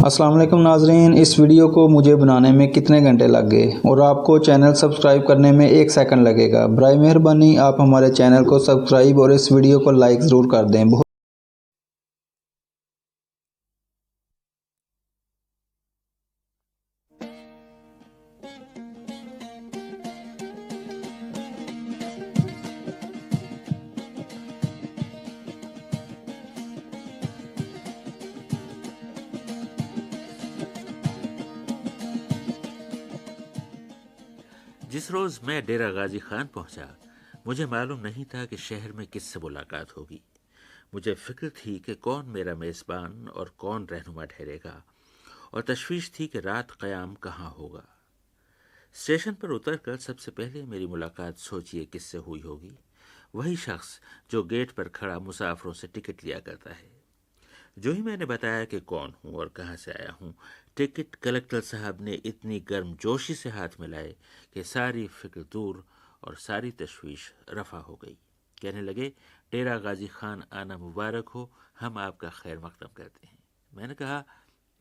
السلام علیکم ناظرین، اس ویڈیو کو مجھے بنانے میں کتنے گھنٹے لگ گئے اور آپ کو چینل سبسکرائب کرنے میں 1 سیکنڈ لگے گا۔ برائے مہربانی آپ ہمارے چینل کو سبسکرائب اور اس ویڈیو کو لائک ضرور کر دیں۔ جس روز میں ڈیرہ غازی خان پہنچا مجھے معلوم نہیں تھا کہ شہر میں کس سے ملاقات ہوگی۔ مجھے فکر تھی کہ کون میرا میزبان اور کون رہنما ٹھہرے گا، اور تشویش تھی کہ رات قیام کہاں ہوگا۔ اسٹیشن پر اتر کر سب سے پہلے میری ملاقات سوچئے کس سے ہوئی ہوگی؟ وہی شخص جو گیٹ پر کھڑا مسافروں سے ٹکٹ لیا کرتا ہے۔ جو ہی میں نے بتایا کہ کون ہوں اور کہاں سے آیا ہوں، ٹکٹ کلکٹر صاحب نے اتنی گرم جوشی سے ہاتھ ملائے کہ ساری فکر دور اور ساری تشویش رفع ہو گئی۔ کہنے لگے، ڈیرہ غازی خان آنا مبارک ہو، ہم آپ کا خیر مقدم کرتے ہیں۔ میں نے کہا،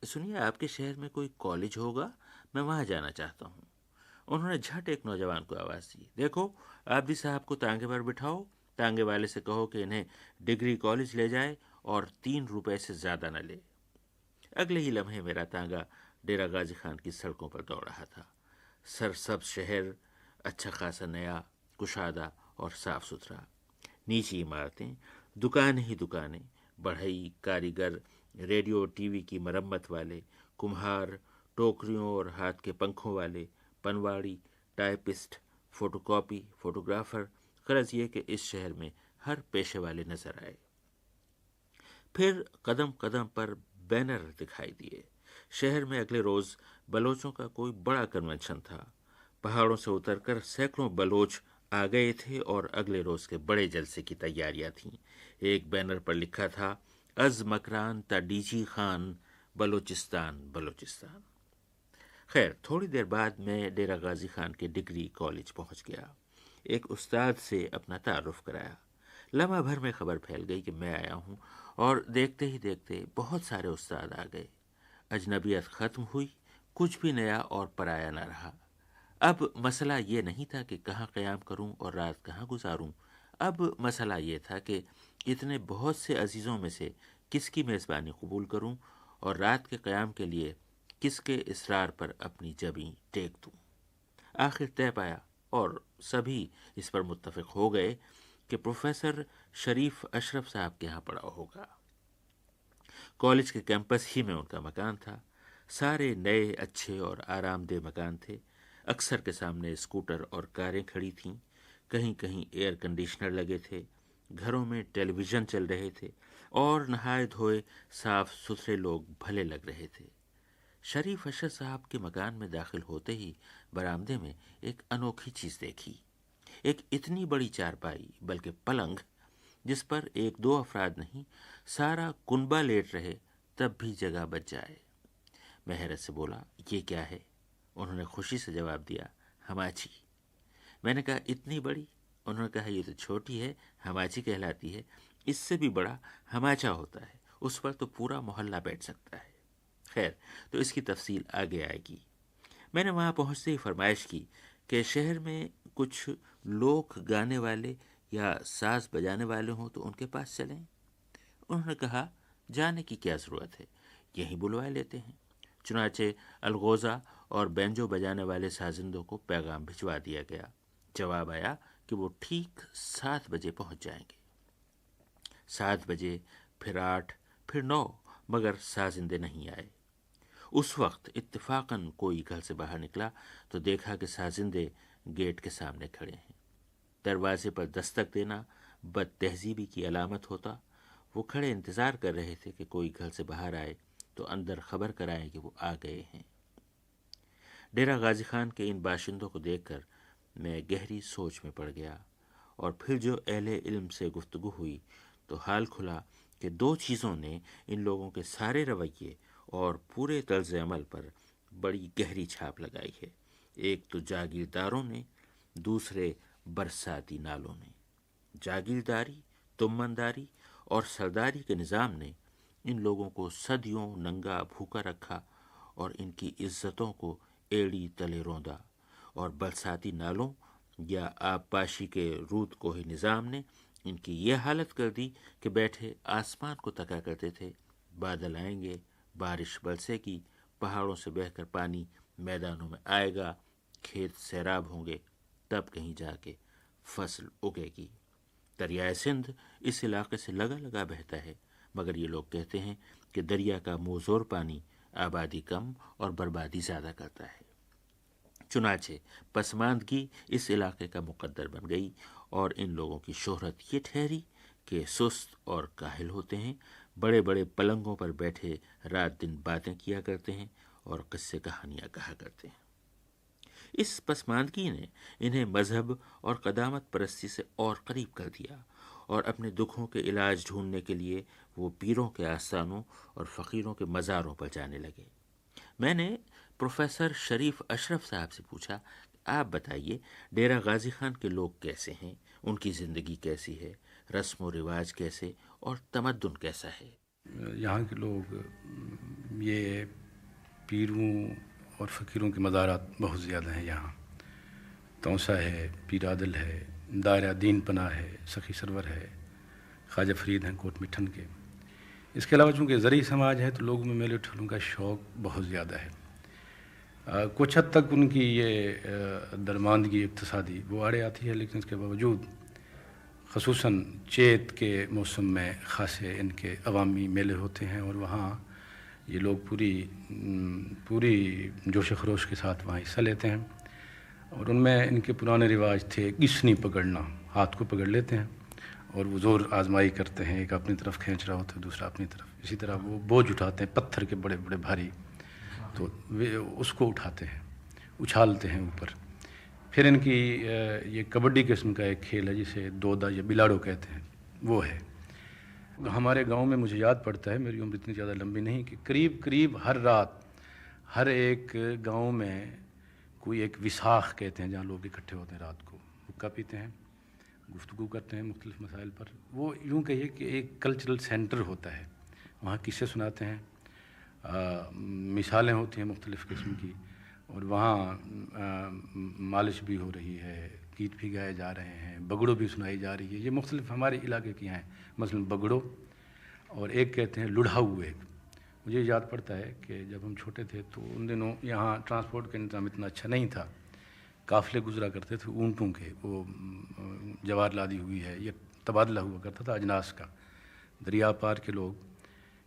سنیے، آپ کے شہر میں کوئی کالج ہوگا، میں وہاں جانا چاہتا ہوں۔ انہوں نے جھٹ ایک نوجوان کو آواز دی، دیکھو، عابدی صاحب کو تانگے پر بٹھاؤ، تانگے والے سے کہو کہ انہیں ڈگری کالج لے جائے اور 3 روپے سے زیادہ نہ لے۔ اگلے ہی لمحے میرا تانگا ڈیرہ غازی خان کی سڑکوں پر دوڑ رہا تھا۔ سرسبز شہر، اچھا خاصا نیا، کشادہ اور صاف ستھرا، نیچی عمارتیں، دکانیں ہی دکانیں، بڑھئی، کاریگر، ریڈیو ٹی وی کی مرمت والے، کمہار، ٹوکریوں اور ہاتھ کے پنکھوں والے، پنواڑی، ٹائپسٹ، فوٹو کاپی، فوٹوگرافر، غرض یہ کہ اس شہر میں ہر پیشے والے نظر آئے۔ پھر قدم قدم پر بینر دکھائی دیے۔ شہر میں اگلے روز بلوچوں کا کوئی بڑا کنونشن تھا۔ پہاڑوں سے اتر کر سینکڑوں بلوچ آ گئے تھے اور اگلے روز کے بڑے جلسے کی تیاریاں تھیں۔ ایک بینر پر لکھا تھا، از مکران تا ڈیجی خان، بلوچستان بلوچستان۔ خیر، تھوڑی دیر بعد میں ڈیرہ غازی خان کے ڈگری کالج پہنچ گیا۔ ایک استاد سے اپنا تعارف کرایا۔ لمحہ بھر میں خبر پھیل گئی کہ میں آیا ہوں، اور دیکھتے ہی دیکھتے بہت سارے استاد آ گئے۔ اجنبیت ختم ہوئی، کچھ بھی نیا اور پرایا نہ رہا۔ اب مسئلہ یہ نہیں تھا کہ کہاں قیام کروں اور رات کہاں گزاروں، اب مسئلہ یہ تھا کہ اتنے بہت سے عزیزوں میں سے کس کی میزبانی قبول کروں اور رات کے قیام کے لیے کس کے اصرار پر اپنی جبیں ٹیک دوں۔ آخر طے پایا اور سبھی اس پر متفق ہو گئے کہ پروفیسر شریف اشرف صاحب کے ہاں پڑھا ہوگا۔ کالج کے کیمپس ہی میں ان کا مکان تھا۔ سارے نئے، اچھے اور آرام دہ مکان تھے۔ اکثر کے سامنے اسکوٹر اور کاریں کھڑی تھیں، کہیں کہیں ایئر کنڈیشنر لگے تھے، گھروں میں ٹیلی ویژن چل رہے تھے، اور نہائے دھوئے صاف ستھرے لوگ بھلے لگ رہے تھے۔ شریف اشرف صاحب کے مکان میں داخل ہوتے ہی برآمدے میں ایک انوکھی چیز دیکھی۔ ایک اتنی بڑی چارپائی، بلکہ پلنگ، جس پر 1-2 افراد نہیں، سارا کنبہ لیٹ رہے تب بھی جگہ بچ جائے۔ میں حیرت سے بولا، یہ کیا ہے؟ انہوں نے خوشی سے جواب دیا، ہماچی۔ میں نے کہا، اتنی بڑی؟ انہوں نے کہا، یہ تو چھوٹی ہے، ہماچی کہلاتی ہے، اس سے بھی بڑا ہماچا ہوتا ہے، اس پر تو پورا محلہ بیٹھ سکتا ہے۔ خیر، تو اس کی تفصیل آگے آئے گی۔ میں نے وہاں پہنچتے ہی فرمائش کی کہ شہر میں کچھ لوک گانے والے یا ساز بجانے والے ہوں تو ان کے پاس چلیں۔ انہوں نے کہا، جانے کی کیا ضرورت ہے، یہیں بلوائے لیتے ہیں۔ چنانچہ الغوزہ اور بینجو بجانے والے سازندوں کو پیغام بھجوا دیا گیا۔ جواب آیا کہ وہ ٹھیک 7 بجے پہنچ جائیں گے۔ 7 بجے، پھر 8، پھر 9، مگر سازندے نہیں آئے۔ اس وقت اتفاقاً کوئی گھر سے باہر نکلا تو دیکھا کہ سازندے گیٹ کے سامنے کھڑے ہیں۔ دروازے پر دستک دینا بد تہذیبی کی علامت ہوتا۔ وہ کھڑے انتظار کر رہے تھے کہ کوئی گھر سے باہر آئے تو اندر خبر کرائے کہ وہ آ گئے ہیں۔ ڈیرہ غازی خان کے ان باشندوں کو دیکھ کر میں گہری سوچ میں پڑ گیا، اور پھر جو اہل علم سے گفتگو ہوئی تو حال کھلا کہ 2 چیزوں نے ان لوگوں کے سارے رویے اور پورے طرز عمل پر بڑی گہری چھاپ لگائی ہے۔ ایک تو جاگیرداروں نے، دوسرے برساتی نالوں نے۔ جاگیرداری، تمنداری اور سرداری کے نظام نے ان لوگوں کو صدیوں ننگا بھوکا رکھا اور ان کی عزتوں کو ایڑی تلے روندا، اور برساتی نالوں یا آبپاشی کے رود کوہی نظام نے ان کی یہ حالت کر دی کہ بیٹھے آسمان کو تکا کرتے تھے، بادل آئیں گے، بارش برسے گی، پہاڑوں سے بہہ کر پانی میدانوں میں آئے گا، کھیت سیراب ہوں گے، تب کہیں جا کے فصل اگے گی۔ دریائے سندھ اس علاقے سے لگا لگا بہتا ہے، مگر یہ لوگ کہتے ہیں کہ دریا کا منہ زور پانی آبادی کم اور بربادی زیادہ کرتا ہے۔ چنانچہ پسماندگی اس علاقے کا مقدر بن گئی، اور ان لوگوں کی شہرت یہ ٹھہری کہ سست اور کاہل ہوتے ہیں، بڑے بڑے پلنگوں پر بیٹھے رات دن باتیں کیا کرتے ہیں اور قصے کہانیاں کہا کرتے ہیں۔ اس پسماندگی نے انہیں مذہب اور قدامت پرستی سے اور قریب کر دیا، اور اپنے دکھوں کے علاج ڈھونڈنے کے لیے وہ پیروں کے آستانوں اور فقیروں کے مزاروں پر جانے لگے۔ میں نے پروفیسر شریف اشرف صاحب سے پوچھا، آپ بتائیے ڈیرہ غازی خان کے لوگ کیسے ہیں، ان کی زندگی کیسی ہے، رسم و رواج کیسے اور تمدن کیسا ہے؟ یہاں کے لوگ یہ پیروں اور فقیروں کے مزارات بہت زیادہ ہیں یہاں۔ توسا ہے، پیر عادل ہے، دائرہ دین پناہ ہے، سخی سرور ہے، خواجہ فرید ہیں کوٹ مٹھن کے۔ اس کے علاوہ چونکہ زرعی سماج ہے تو لوگوں میں میلے ٹھولوں کا شوق بہت زیادہ ہے۔ کچھ حد تک ان کی یہ درماندگی اقتصادی وہ آڑے آتی ہے، لیکن اس کے باوجود خصوصاً چیت کے موسم میں خاصے ان کے عوامی میلے ہوتے ہیں، اور وہاں یہ لوگ پوری جوش و خروش کے ساتھ وہاں حصہ لیتے ہیں۔ اور ان میں ان کے پرانے رواج تھے گسنی پکڑنا، ہاتھ کو پکڑ لیتے ہیں اور وہ زور آزمائی کرتے ہیں، ایک اپنی طرف کھینچ رہا ہوتا ہے دوسرا اپنی طرف، اسی طرح وہ بوجھ اٹھاتے ہیں پتھر کے بڑے بڑے بھاری، تو اس کو اٹھاتے ہیں، اچھالتے ہیں اوپر۔ پھر ان کی یہ کبڈی قسم کا ایک کھیل ہے جسے دودا یا بلاڑو کہتے ہیں، وہ ہے۔ ہمارے گاؤں میں مجھے یاد پڑتا ہے، میری عمر اتنی زیادہ لمبی نہیں، کہ قریب ہر رات ہر ایک گاؤں میں کوئی ایک وساخ کہتے ہیں جہاں لوگ اکٹھے ہوتے ہیں، رات کو حقہ پیتے ہیں، گفتگو کرتے ہیں مختلف مسائل پر۔ وہ یوں کہیے کہ ایک کلچرل سینٹر ہوتا ہے، وہاں قصے سناتے ہیں، مثالیں ہوتی ہیں مختلف قسم کی، اور وہاں مالش بھی ہو رہی ہے، گیت بھی گائے جا رہے ہیں، بگڑوں بھی سنائی جا رہی ہے۔ یہ مختلف ہمارے علاقے کی ہیں، مثلا بگڑوں، اور ایک کہتے ہیں لڑھاؤ۔ ایک مجھے یاد پڑتا ہے کہ جب ہم چھوٹے تھے تو ان دنوں یہاں ٹرانسپورٹ کا انتظام اتنا اچھا نہیں تھا، قافلے گزرا کرتے تھے اونٹوں کے، وہ جوار لادی ہوئی ہے، یہ تبادلہ ہوا کرتا تھا اجناس کا۔ دریا پار کے لوگ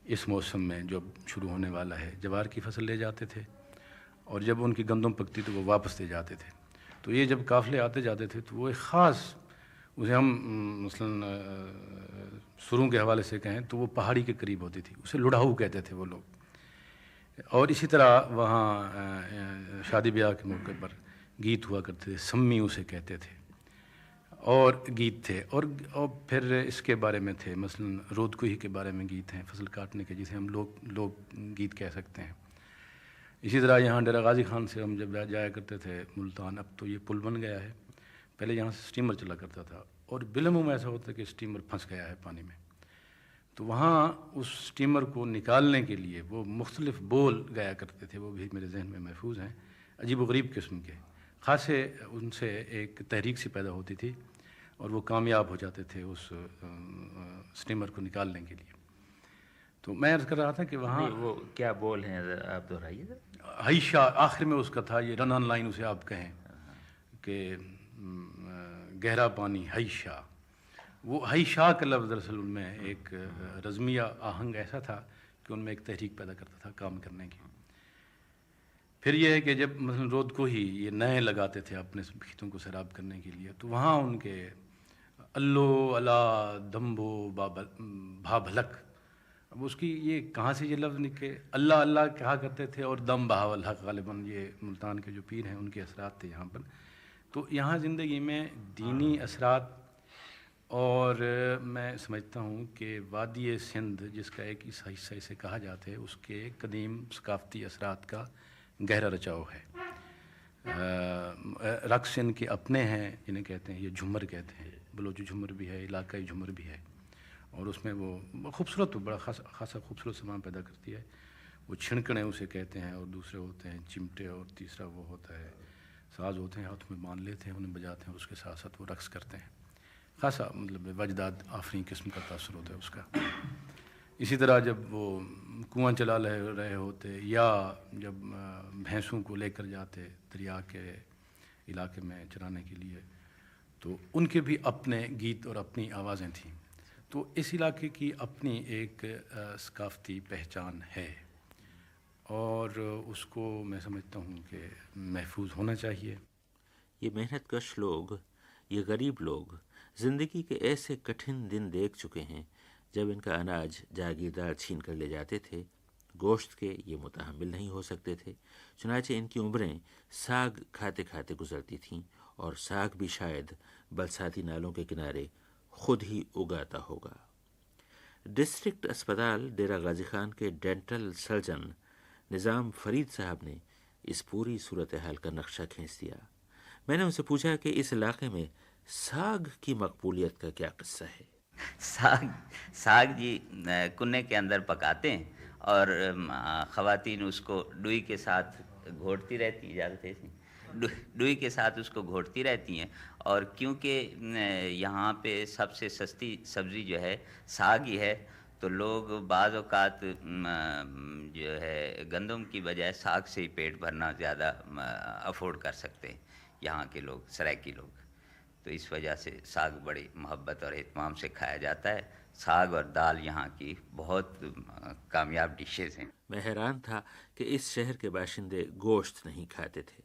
اس موسم میں جو شروع ہونے والا ہے جوار کی فصل لے جاتے تھے، اور جب ان کی گندم پکتی تو وہ واپس لے جاتے تھے۔ تو یہ جب قافلے آتے جاتے تھے تو وہ ایک خاص، اسے ہم مثلا سروں کے حوالے سے کہیں تو وہ پہاڑی کے قریب ہوتی تھی، اسے لڑھاؤ کہتے تھے وہ لوگ۔ اور اسی طرح وہاں شادی بیاہ کے موقع پر گیت ہوا کرتے تھے، سمی اسے کہتے تھے، اور گیت تھے، اور پھر اس کے بارے میں تھے، مثلا رود کوہی کے بارے میں گیت ہیں، فصل کاٹنے کے، جسے ہم لوگ گیت کہہ سکتے ہیں۔ اسی طرح یہاں ڈیرہ غازی خان سے ہم جب جایا کرتے تھے ملتان، اب تو یہ پل بن گیا ہے، پہلے یہاں سے سٹیمر چلا کرتا تھا، اور بالعموم ایسا ہوتا ہے کہ سٹیمر پھنس گیا ہے پانی میں، تو وہاں اس سٹیمر کو نکالنے کے لیے وہ مختلف بول گایا کرتے تھے، وہ بھی میرے ذہن میں محفوظ ہیں، عجیب و غریب قسم کے، خاصے ان سے ایک تحریک سی پیدا ہوتی تھی، اور وہ کامیاب ہو جاتے تھے اس سٹیمر کو نکالنے کے لیے۔ تو میں عرض کر رہا تھا کہ وہاں وہ کیا بول ہیں آپ دہرائیے ذرا۔ حیشہ آخر میں اس کا تھا، یہ رن آن لائن اسے آپ کہیں کہ گہرا پانی حیشہ، وہ حیشہ کا لفظ دراصل ان میں ایک رزمیہ آہنگ ایسا تھا کہ ان میں ایک تحریک پیدا کرتا تھا کام کرنے کی۔ پھر یہ ہے کہ جب مثلا رود کو ہی یہ نئے لگاتے تھے اپنے کھیتوں کو سیراب کرنے کے لیے، تو وہاں ان کے الو الا دمبو بھا بھلک، اب اس کی یہ کہاں سے یہ لفظ نکلے، اللہ اللہ کہا کرتے تھے، اور دم بہاو الحق، غالباً یہ ملتان کے جو پیر ہیں ان کے اثرات تھے یہاں پر۔ تو یہاں زندگی میں دینی اثرات، اور میں سمجھتا ہوں کہ وادی سندھ جس کا ایک حصہ اسے کہا جاتا ہے، اس کے قدیم ثقافتی اثرات کا گہرا رچاؤ ہے۔ رقص ان کے اپنے ہیں جنہیں کہتے ہیں یہ جھومر کہتے ہیں، بلوچی جھومر بھی ہے، علاقائی جھومر بھی ہے، اور اس میں وہ خوبصورت بڑا خاصا خوبصورت سامان پیدا کرتی ہے. وہ چھنکنے اسے کہتے ہیں, اور دوسرے ہوتے ہیں چمٹے, اور تیسرا وہ ہوتا ہے ساز ہوتے ہیں, ہاتھ میں باندھ لیتے ہیں, انہیں بجاتے ہیں, اس کے ساتھ ساتھ وہ رقص کرتے ہیں. خاصا مطلب وجداد آفرین قسم کا تاثر ہوتا ہے اس کا. اسی طرح جب وہ کنواں چلا رہے ہوتے, یا جب بھینسوں کو لے کر جاتے دریا کے علاقے میں چرانے کے لیے, تو ان کے بھی اپنے گیت اور اپنی آوازیں تھیں. تو اس علاقے کی اپنی ایک ثقافتی پہچان ہے, اور اس کو میں سمجھتا ہوں کہ محفوظ ہونا چاہیے. یہ محنت کش لوگ, یہ غریب لوگ زندگی کے ایسے کٹھن دن دیکھ چکے ہیں جب ان کا اناج جاگیردار چھین کر لے جاتے تھے. گوشت کے یہ متحمل نہیں ہو سکتے تھے, چنانچہ ان کی عمریں ساگ کھاتے کھاتے گزرتی تھیں, اور ساگ بھی شاید برساتی نالوں کے کنارے خود ہی اگاتا ہوگا. ڈسٹرکٹ اسپتال ڈیرہ غازی خان کے ڈینٹل سرجن نظام فرید صاحب نے اس پوری صورتحال کا نقشہ کھینچ دیا. میں نے ان سے پوچھا کہ اس علاقے میں ساگ کی مقبولیت کا کیا قصہ ہے. ساگ جی کننے کے اندر پکاتے ہیں, اور خواتین اس کو ڈوئی کے ساتھ گھوٹتی رہتی, اجازت ڈوئی کے ساتھ اس کو گھوٹتی رہتی ہیں. اور کیونکہ یہاں پہ سب سے سستی سبزی جو ہے ساگ ہی ہے, تو لوگ بعض اوقات جو ہے گندم کی بجائے ساگ سے ہی پیٹ بھرنا زیادہ افورڈ کر سکتے ہیں یہاں کے لوگ, سرائکی لوگ. تو اس وجہ سے ساگ بڑی محبت اور اہتمام سے کھایا جاتا ہے. ساگ اور دال یہاں کی بہت کامیاب ڈشز ہیں. میں حیران تھا کہ اس شہر کے باشندے گوشت نہیں کھاتے تھے.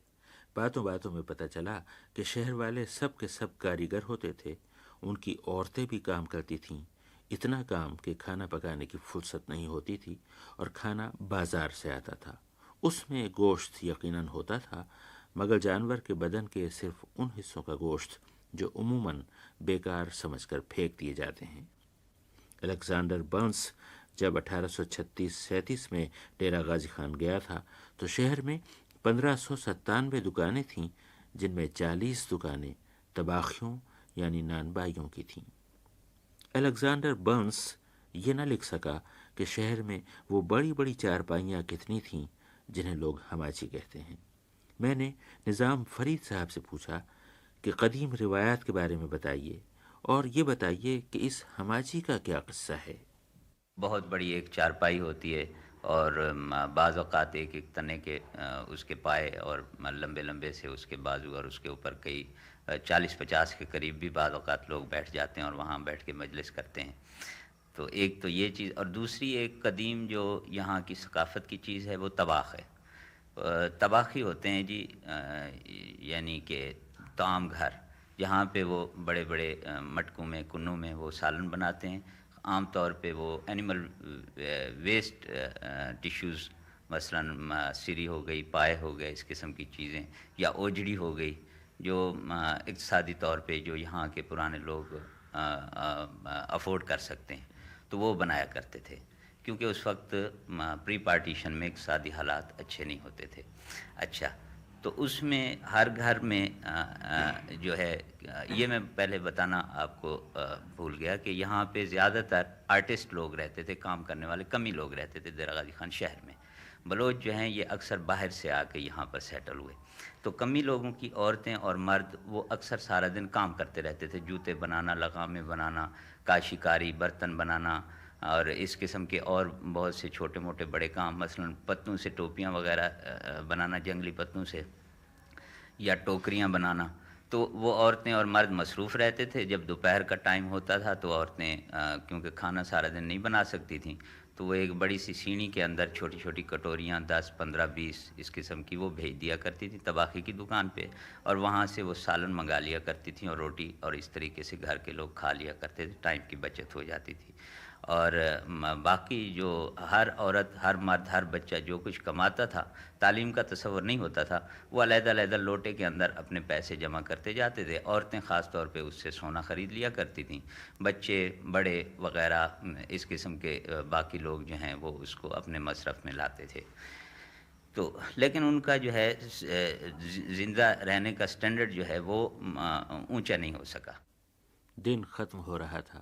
باتوں باتوں میں پتہ چلا کہ شہر والے سب کے سب کاریگر ہوتے تھے. ان کی عورتیں بھی کام کرتی تھیں, اتنا کام کہ کھانا پکانے کی فرصت نہیں ہوتی تھی, اور کھانا بازار سے آتا تھا. اس میں گوشت یقیناً ہوتا تھا, مگر جانور کے بدن کے صرف ان حصوں کا گوشت جو عموماً بیکار سمجھ کر پھینک دیے جاتے ہیں. الیگزینڈر برنس جب 1836-37 میں ڈیرہ غازی خان گیا تھا تو شہر میں 1597 دکانیں تھیں, جن میں 40 دکانیں طباخیوں یعنی نانبائیوں کی تھیں. الیگزینڈر برنس یہ نہ لکھ سکا کہ شہر میں وہ بڑی بڑی چارپائیاں کتنی تھیں جنہیں لوگ ہماچی کہتے ہیں. میں نے نظام فرید صاحب سے پوچھا کہ قدیم روایات کے بارے میں بتائیے, اور یہ بتائیے کہ اس ہماچی کا کیا قصہ ہے. بہت بڑی ایک چارپائی ہوتی ہے, اور بعض اوقات ایک ایک تنے کے اس کے پائے, اور لمبے لمبے سے اس کے بازو, اور اس کے اوپر کئی 40-50 کے قریب بھی بعض اوقات لوگ بیٹھ جاتے ہیں اور وہاں بیٹھ کے مجلس کرتے ہیں. تو ایک تو یہ چیز, اور دوسری ایک قدیم جو یہاں کی ثقافت کی چیز ہے وہ طباخ ہے. طباخی ہوتے ہیں جی, یعنی کہ طعام گھر, جہاں پہ وہ بڑے بڑے مٹکوں میں کنوں میں وہ سالن بناتے ہیں. عام طور پہ وہ اینیمل ویسٹ ٹیشوز, مثلا سری ہو گئی, پائے ہو گئے, اس قسم کی چیزیں, یا اوجڑی ہو گئی, جو اقتصادی طور پہ جو یہاں کے پرانے لوگ افورڈ کر سکتے ہیں, تو وہ بنایا کرتے تھے. کیونکہ اس وقت پری پارٹیشن میں اقتصادی حالات اچھے نہیں ہوتے تھے. اچھا, تو اس میں ہر گھر میں جو ہے, یہ میں پہلے بتانا آپ کو بھول گیا کہ یہاں پہ زیادہ تر آرٹسٹ لوگ رہتے تھے, کام کرنے والے کم ہی لوگ رہتے تھے ڈیرہ غازی خان شہر میں. بلوچ جو ہیں یہ اکثر باہر سے آ کے یہاں پر سیٹل ہوئے, تو کمی لوگوں کی عورتیں اور مرد وہ اکثر سارا دن کام کرتے رہتے تھے. جوتے بنانا, لغامیں بنانا, کاشی کاری, برتن بنانا, اور اس قسم کے اور بہت سے چھوٹے موٹے بڑے کام, مثلا پتوں سے ٹوپیاں وغیرہ بنانا, جنگلی پتوں سے, یا ٹوکریاں بنانا. تو وہ عورتیں اور مرد مصروف رہتے تھے. جب دوپہر کا ٹائم ہوتا تھا تو عورتیں کیونکہ کھانا سارا دن نہیں بنا سکتی تھیں, تو وہ ایک بڑی سی سینی کے اندر چھوٹی چھوٹی کٹوریاں 10, 15, 20 اس قسم کی وہ بھیج دیا کرتی تھیں طباخی کی دکان پہ, اور وہاں سے وہ سالن منگا لیا کرتی تھیں اور روٹی, اور اس طریقے سے گھر کے لوگ کھا لیا کرتے تھے. ٹائم کی بچت ہو جاتی تھی. اور باقی جو ہر عورت, ہر مرد, ہر بچہ جو کچھ کماتا تھا, تعلیم کا تصور نہیں ہوتا تھا, وہ علیحدہ علیحدہ لوٹے کے اندر اپنے پیسے جمع کرتے جاتے تھے. عورتیں خاص طور پہ اس سے سونا خرید لیا کرتی تھیں. بچے بڑے وغیرہ اس قسم کے باقی لوگ جو ہیں وہ اس کو اپنے مصرف میں لاتے تھے. تو لیکن ان کا جو ہے زندہ رہنے کا سٹینڈرڈ جو ہے وہ اونچا نہیں ہو سکا. دن ختم ہو رہا تھا.